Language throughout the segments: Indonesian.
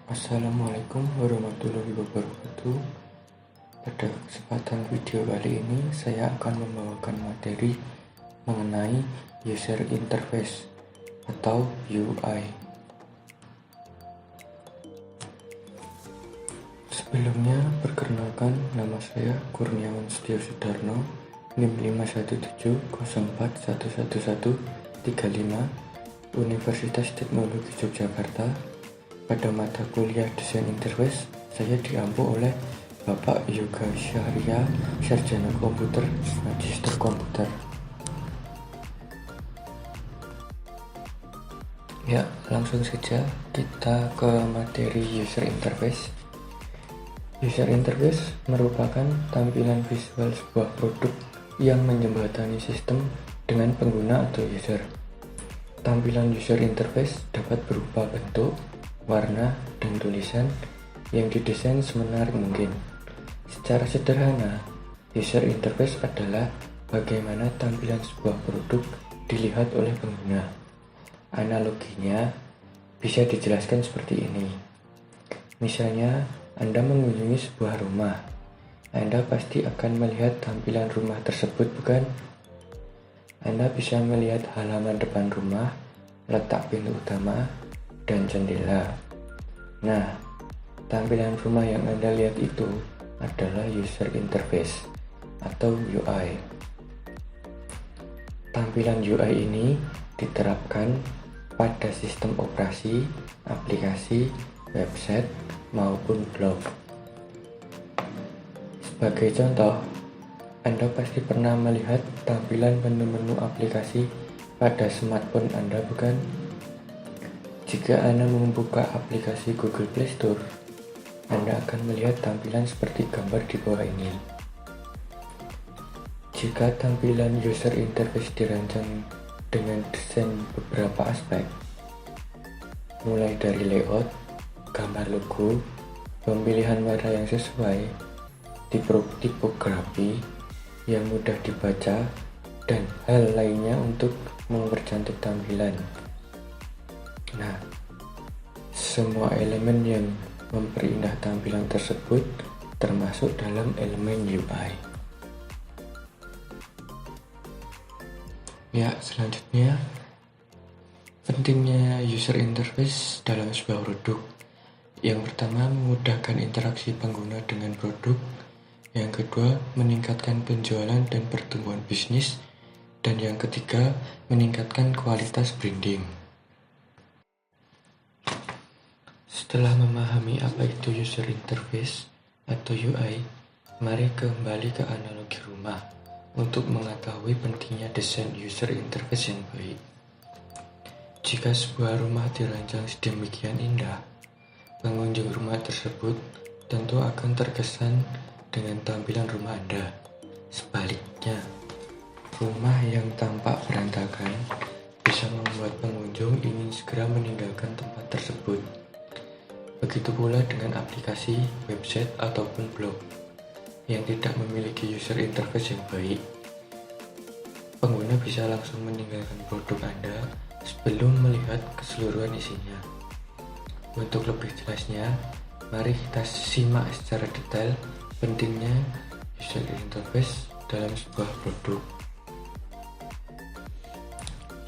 Assalamualaikum warahmatullahi wabarakatuh. Pada kesempatan video kali ini saya akan membawakan materi mengenai user interface atau UI. Sebelumnya perkenalkan, nama saya Kurniawan Setia Sudarno, NIM 517041135, Universitas Teknologi Yogyakarta. Pada mata kuliah Desain Interface, saya diampu oleh Bapak Yoga Syahria, Sarjana Komputer, Magister Komputer. Ya, langsung saja kita ke materi user interface. User interface merupakan tampilan visual sebuah produk yang menjembatani sistem dengan pengguna atau user. Tampilan user interface dapat berupa bentuk, warna, dan tulisan yang didesain semenarik mungkin. Secara sederhana, user interface adalah bagaimana tampilan sebuah produk dilihat oleh pengguna. Analoginya bisa dijelaskan seperti ini. Misalnya, Anda mengunjungi sebuah rumah. Anda pasti akan melihat tampilan rumah tersebut, bukan? Anda bisa melihat halaman depan rumah, letak pintu utama, dan jendela. Nah, tampilan rumah yang Anda lihat itu adalah user interface atau UI. Tampilan UI ini diterapkan pada sistem operasi, aplikasi, website, maupun blog. Sebagai contoh, Anda pasti pernah melihat tampilan menu-menu aplikasi pada smartphone Anda, bukan? Jika Anda membuka aplikasi Google Play Store, Anda akan melihat tampilan seperti gambar di bawah ini. Jika tampilan user interface dirancang dengan desain beberapa aspek, mulai dari layout, gambar logo, pemilihan warna yang sesuai, tipografi yang mudah dibaca, dan hal lainnya untuk mempercantik tampilan. Nah, semua elemen yang memperindah tampilan tersebut termasuk dalam elemen UI. Ya, selanjutnya, pentingnya user interface dalam sebuah produk. Yang pertama, memudahkan interaksi pengguna dengan produk. Yang kedua, meningkatkan penjualan dan pertumbuhan bisnis. Dan yang ketiga, meningkatkan kualitas branding. Setelah memahami apa itu user interface atau UI, mari kembali ke analogi rumah untuk mengetahui pentingnya desain user interface yang baik. Jika sebuah rumah dirancang sedemikian indah, pengunjung rumah tersebut tentu akan terkesan dengan tampilan rumah Anda. Sebaliknya, rumah yang tampak berantakan bisa membuat pengunjung ingin segera meninggalkan tempat tersebut. Begitu pula dengan aplikasi, website, ataupun blog yang tidak memiliki user interface yang baik. Pengguna bisa langsung meninggalkan produk Anda sebelum melihat keseluruhan isinya. Untuk lebih jelasnya, mari kita simak secara detail pentingnya user interface dalam sebuah produk.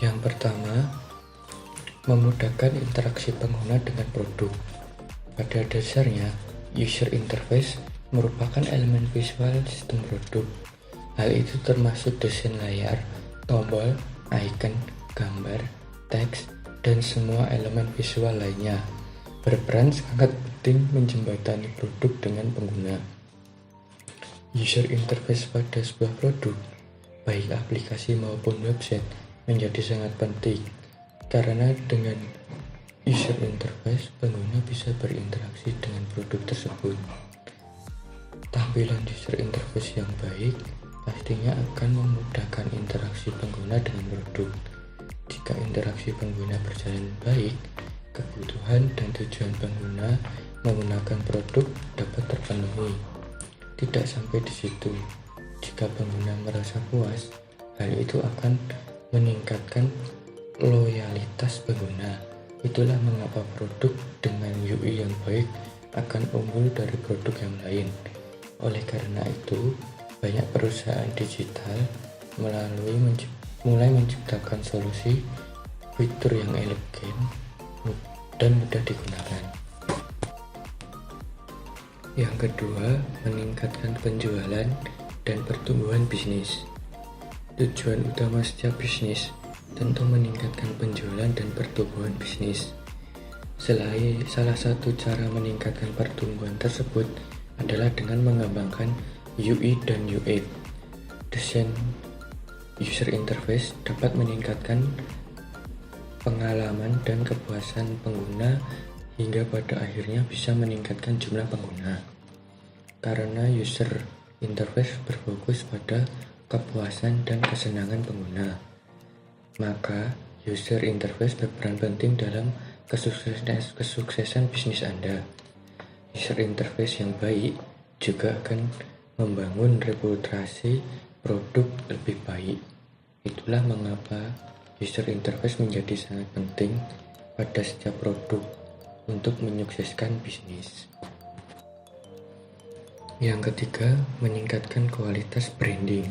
Yang pertama, memudahkan interaksi pengguna dengan produk. Pada dasarnya, user interface merupakan elemen visual sistem produk. Hal itu termasuk desain layar, tombol, icon, gambar, teks, dan semua elemen visual lainnya. Berperan sangat penting menjembatani produk dengan pengguna. User interface pada sebuah produk, baik aplikasi maupun website, menjadi sangat penting karena dengan user interface, pengguna bisa berinteraksi dengan produk tersebut. Tampilan user interface yang baik pastinya akan memudahkan interaksi pengguna dengan produk. Jika interaksi pengguna berjalan baik, kebutuhan dan tujuan pengguna menggunakan produk dapat terpenuhi. Tidak sampai di situ, jika pengguna merasa puas, hal itu akan meningkatkan loyalitas pengguna Itulah mengapa produk dengan UI yang baik akan unggul dari produk yang lain. Oleh karena itu, banyak perusahaan digital mulai menciptakan solusi fitur yang elegan dan mudah digunakan. Yang kedua, meningkatkan penjualan dan pertumbuhan bisnis. Tujuan utama setiap bisnis tentu meningkatkan penjualan dan pertumbuhan bisnis. Salah satu cara meningkatkan pertumbuhan tersebut adalah dengan mengembangkan UI dan UX. Desain user interface dapat meningkatkan pengalaman dan kepuasan pengguna hingga pada akhirnya bisa meningkatkan jumlah pengguna. Karena user interface berfokus pada kepuasan dan kesenangan pengguna, maka user interface berperan penting dalam kesuksesan bisnis Anda. User interface yang baik juga akan membangun reputasi produk lebih baik. Itulah mengapa user interface menjadi sangat penting pada setiap produk untuk menyukseskan bisnis. Yang ketiga, meningkatkan kualitas branding.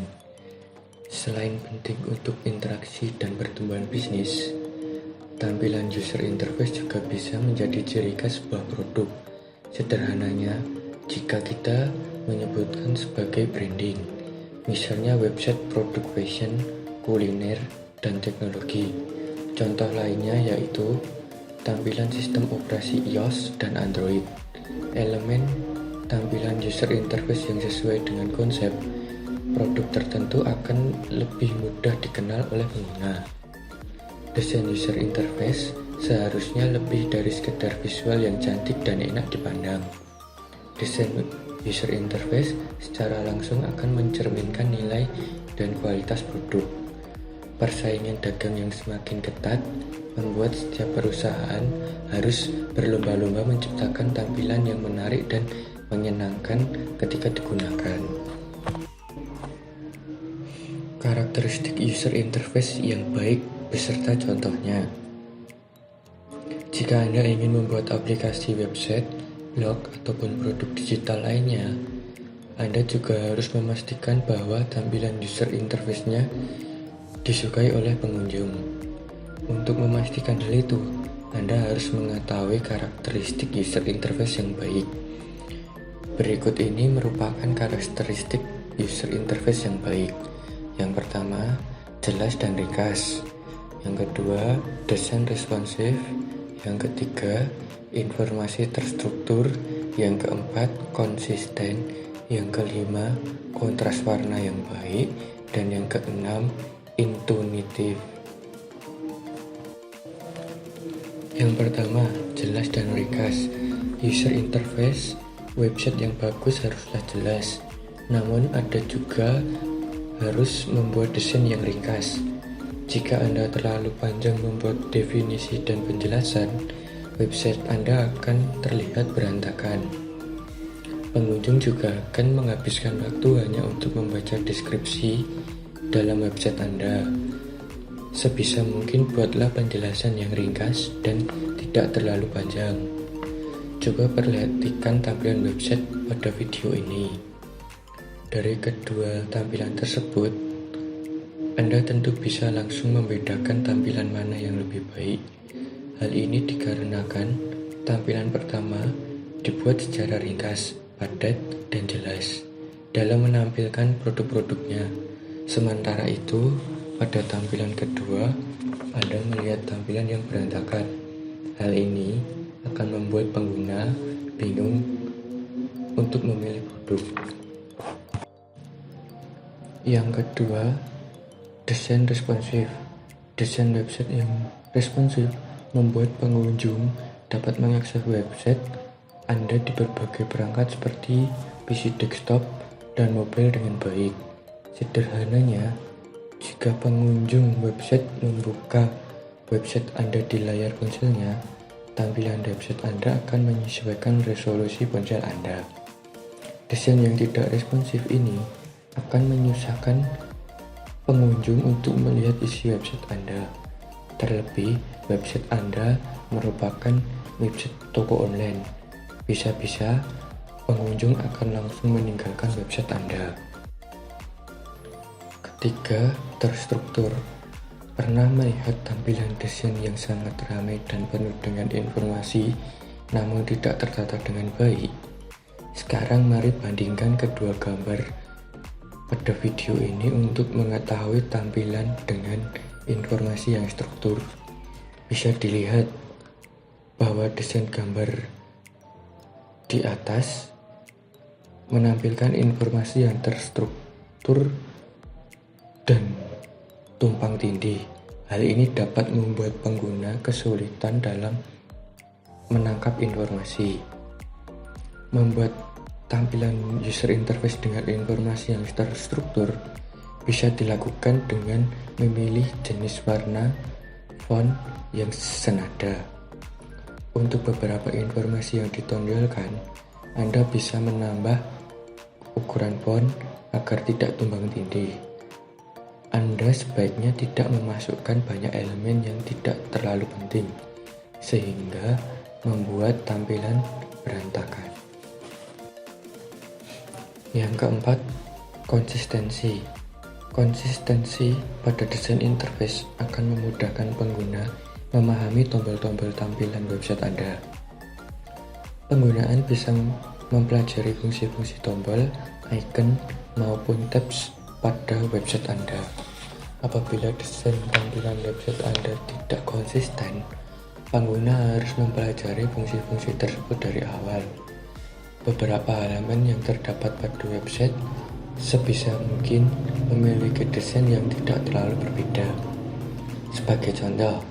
Selain penting untuk interaksi dan pertumbuhan bisnis, tampilan user interface juga bisa menjadi ciri khas sebuah produk. Sederhananya, jika kita menyebutkan sebagai branding, misalnya website produk fashion, kuliner, dan teknologi. Contoh lainnya yaitu tampilan sistem operasi iOS dan Android. Elemen tampilan user interface yang sesuai dengan konsep produk tertentu akan lebih mudah dikenal oleh pengguna. Desain user interface seharusnya lebih dari sekedar visual yang cantik dan enak dipandang. Desain user interface secara langsung akan mencerminkan nilai dan kualitas produk. Persaingan dagang yang semakin ketat membuat setiap perusahaan harus berlomba-lomba menciptakan tampilan yang menarik dan menyenangkan ketika digunakan. Karakteristik user interface yang baik beserta contohnya. Jika Anda ingin membuat aplikasi website, blog, ataupun produk digital lainnya, Anda juga harus memastikan bahwa tampilan user interface-nya disukai oleh pengunjung. Untuk memastikan hal itu, Anda harus mengetahui karakteristik user interface yang baik. Berikut ini merupakan karakteristik user interface yang baik. Yang pertama, jelas dan ringkas. Yang kedua, desain responsif. Yang ketiga, informasi terstruktur. Yang keempat, konsisten. Yang kelima, kontras warna yang baik. Dan yang keenam, intuitif. Yang pertama, jelas dan ringkas. User interface website yang bagus haruslah jelas, namun ada juga harus membuat desain yang ringkas. Jika Anda terlalu panjang membuat definisi dan penjelasan, website Anda akan terlihat berantakan. Pengunjung juga akan menghabiskan waktu hanya untuk membaca deskripsi dalam website Anda. Sebisa mungkin buatlah penjelasan yang ringkas dan tidak terlalu panjang. Coba perhatikan tampilan website pada video ini. Dari kedua tampilan tersebut, Anda tentu bisa langsung membedakan tampilan mana yang lebih baik. Hal ini dikarenakan tampilan pertama dibuat secara ringkas, padat, dan jelas dalam menampilkan produk-produknya. Sementara itu, pada tampilan kedua, Anda melihat tampilan yang berantakan. Hal ini akan membuat pengguna bingung untuk memilih produk. Yang kedua, desain responsif. Desain website yang responsif membuat pengunjung dapat mengakses website Anda di berbagai perangkat seperti PC desktop dan mobile dengan baik. Sederhananya, jika pengunjung website membuka website Anda di layar ponselnya, tampilan website Anda akan menyesuaikan resolusi ponsel Anda. Desain yang tidak responsif ini akan menyusahkan pengunjung untuk melihat isi website Anda. Terlebih, website Anda merupakan website toko online. Bisa-bisa pengunjung akan langsung meninggalkan website Anda. Ketiga, terstruktur. Pernah melihat tampilan desain yang sangat ramai dan penuh dengan informasi, namun tidak tertata dengan baik? Sekarang mari bandingkan kedua gambar pada video ini untuk mengetahui tampilan dengan informasi yang struktur. Bisa dilihat bahwa desain gambar di atas menampilkan informasi yang terstruktur dan tumpang tindih. Hal ini dapat membuat pengguna kesulitan dalam menangkap informasi. Membuat tampilan user interface dengan informasi yang terstruktur bisa dilakukan dengan memilih jenis warna font yang senada. Untuk beberapa informasi yang ditonjolkan, Anda bisa menambah ukuran font agar tidak tumpang tindih. Anda sebaiknya tidak memasukkan banyak elemen yang tidak terlalu penting, sehingga membuat tampilan berantakan. Yang keempat, konsistensi. Konsistensi pada desain interface akan memudahkan pengguna memahami tombol-tombol tampilan website Anda. Penggunaan bisa mempelajari fungsi-fungsi tombol, icon, maupun tabs pada website Anda. Apabila desain tampilan website Anda tidak konsisten, pengguna harus mempelajari fungsi-fungsi tersebut dari awal. Beberapa halaman yang terdapat pada website sebisa mungkin memiliki desain yang tidak terlalu berbeda. Sebagai contoh,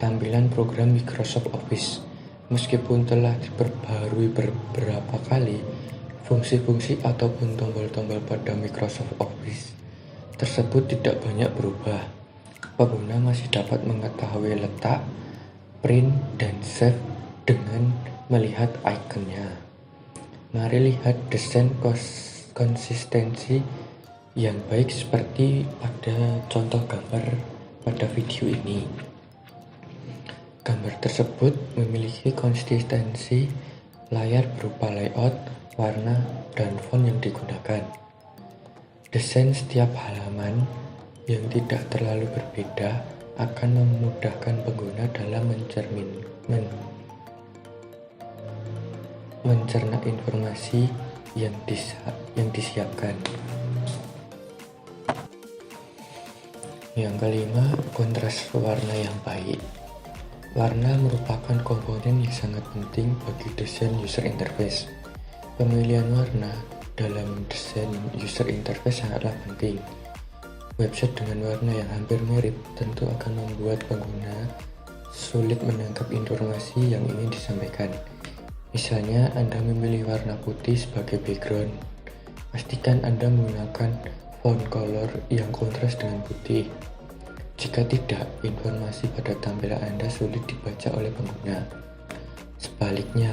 tampilan program Microsoft Office, meskipun telah diperbaharui beberapa kali, fungsi-fungsi ataupun tombol-tombol pada Microsoft Office tersebut tidak banyak berubah. Pengguna masih dapat mengetahui letak, print, dan save dengan melihat ikonnya. Mari lihat desain konsistensi yang baik seperti pada contoh gambar pada video ini. Gambar tersebut memiliki konsistensi layar berupa layout, warna, dan font yang digunakan. Desain setiap halaman yang tidak terlalu berbeda akan memudahkan pengguna dalam mencerna informasi yang disiapkan. Yang kelima, kontras warna yang baik. Warna merupakan komponen yang sangat penting bagi desain user interface. Pemilihan warna dalam desain user interface sangatlah penting. Website dengan warna yang hampir mirip tentu akan membuat pengguna sulit menangkap informasi yang ingin disampaikan. Misalnya, Anda memilih warna putih sebagai background. Pastikan Anda menggunakan font color yang kontras dengan putih. Jika tidak, informasi pada tampilan Anda sulit dibaca oleh pengguna. Sebaliknya,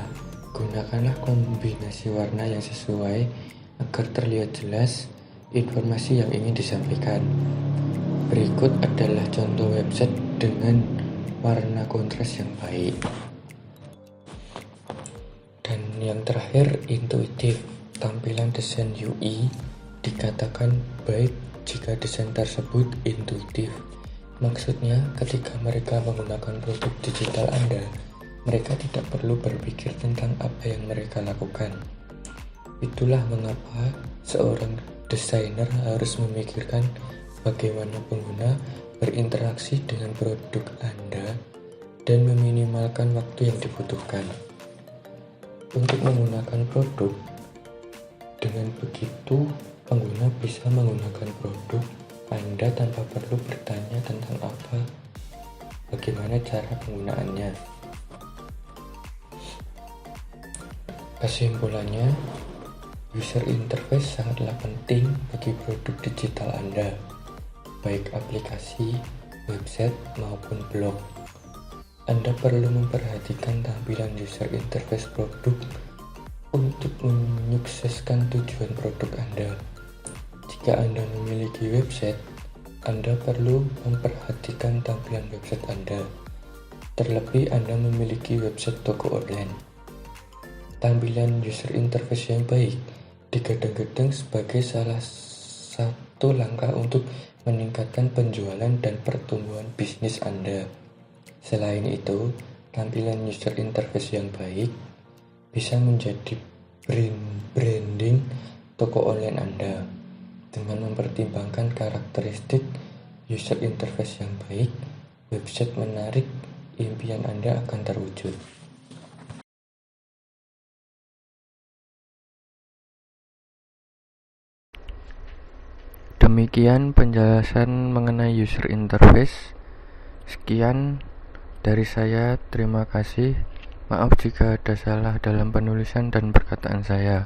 gunakanlah kombinasi warna yang sesuai agar terlihat jelas informasi yang ingin disampaikan. Berikut adalah contoh website dengan warna kontras yang baik. Dan yang terakhir, intuitif. Tampilan desain UI dikatakan baik jika desain tersebut intuitif. Maksudnya, ketika mereka menggunakan produk digital Anda, mereka tidak perlu berpikir tentang apa yang mereka lakukan. Itulah mengapa seorang desainer harus memikirkan bagaimana pengguna berinteraksi dengan produk Anda dan meminimalkan waktu yang dibutuhkan. Untuk menggunakan produk, dengan begitu pengguna bisa menggunakan produk Anda tanpa perlu bertanya tentang bagaimana cara penggunaannya. Kesimpulannya, user interface sangatlah penting bagi produk digital Anda, baik aplikasi, website, maupun blog. Anda perlu memperhatikan tampilan user interface produk untuk menyukseskan tujuan produk Anda. Jika Anda memiliki website, Anda perlu memperhatikan tampilan website Anda, terlebih Anda memiliki website toko online. Tampilan user interface yang baik digadang-gadang sebagai salah satu langkah untuk meningkatkan penjualan dan pertumbuhan bisnis Anda. Selain itu, tampilan user interface yang baik bisa menjadi branding toko online Anda. Dengan mempertimbangkan karakteristik user interface yang baik, website menarik, impian Anda akan terwujud. Demikian penjelasan mengenai user interface. Sekian dari saya, terima kasih. Maaf jika ada salah dalam penulisan dan perkataan saya.